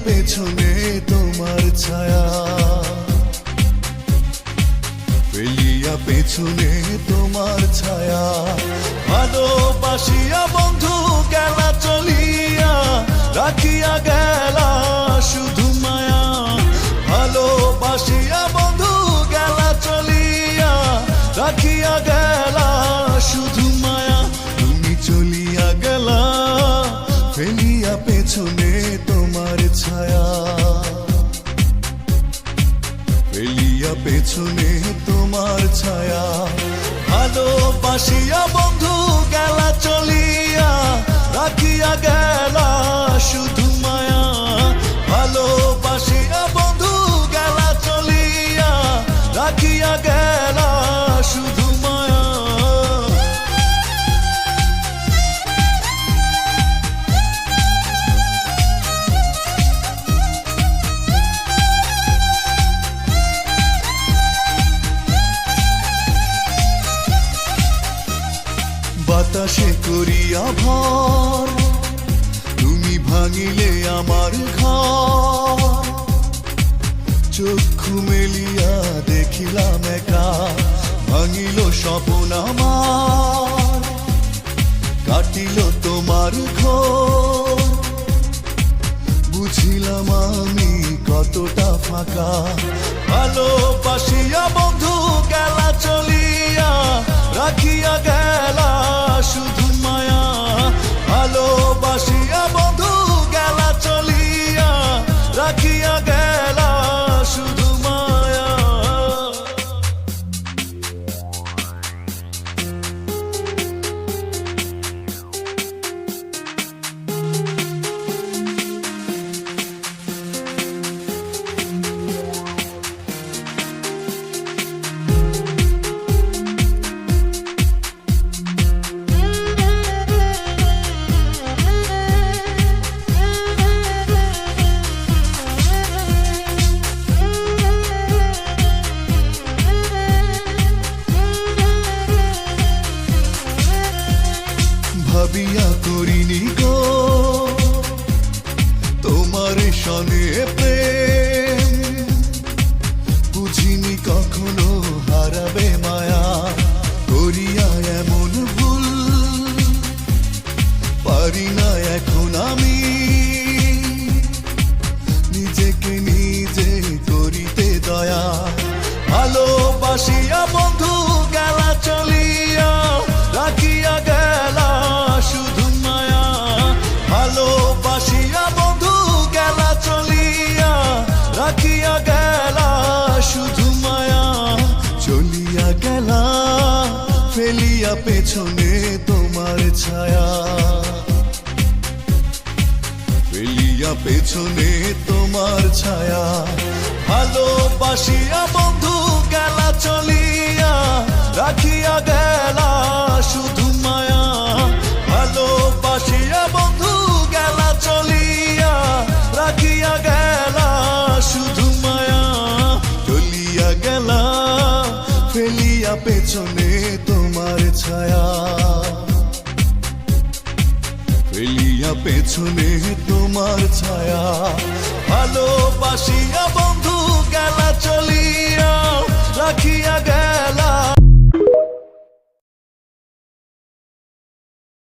পেছনে তোমার ছায়া, ফেলিয়া পেছনে তোমার ছায়া। ভালোবাসিয়া বন্ধু গেলা চলিয়া, রাখিয়া গেলা শুধু মায়া। ভালোবাসিয়া বন্ধু গেলা চলিয়া, রাখিয়া গেলা শুধু মায়া। তুমি চলিয়া গেলা ফেলিয়া পেছনে তোমার ছায়া, ফেলিয়া পেছনে তোমার ছায়া। ভালোবাসিয়া বন্ধু গেলা চলিয়া, রাখিয়া গেলা শুধু মায়া। ভালোবাসিয়া বন্ধু গেলা চলিয়া, রাখিয়া গেলা শুধু মায়া। বাতাসে করিয়া ভর, তুমি ভাঙিলে আমার ঘর। চক্ষু মেলিয়া দেখিলাম একা, ভাঙিল স্বপ্ন আমার। কাটিল তোমার ঘোর, বুঝিলাম আমি কতটা ফাঁকা। ভালোবাসিয়া বন্ধু গেলা চলিয়া, রাখিয়া গেলা শুধু মায়া। ভালোবাসিয়া বন্ধু গেলা চলিয়া, রাখিয়া গেলা শুধু মায়া। ভাবিয়া করিনি গো তোমার সনে প্রেম, বুঝিনি কখনো হারাবে মায়া। করিয়া এমন ভুল পারি না এখন আমি, নিজেকে নিজে করিতে দয়া। ভালোবাসিয়া বন্ধু গেলা চলিয়া, রাখিয়া গেলা শুধু মায়া। ভালোবাসিয়া বন্ধু গেলা চলিয়া, রাখিয়া গেলা শুধু মায়া। চলিয়া গেলা ফেলিয়া পেছনে তোমার ছায়া, ফেলিয়া পেছনে তোমার ছায়া। ভালোবাসিয়া বন্ধু গেলা চলিয়া, রাখিয়া গেলা শুধু মায়া। ভালোবাসিয়া বন্ধু গেলা চলিয়া, রাখিয়া গেলা শুধু মায়া। চলিয়া গেলা ফেলিয়া পেছনে তোমার ছায়া, ফেলিয়া পেছনে তোমার ছায়া। ভালোবাসিয়া বন্ধু গেলা চলিয়া, রাখিয়া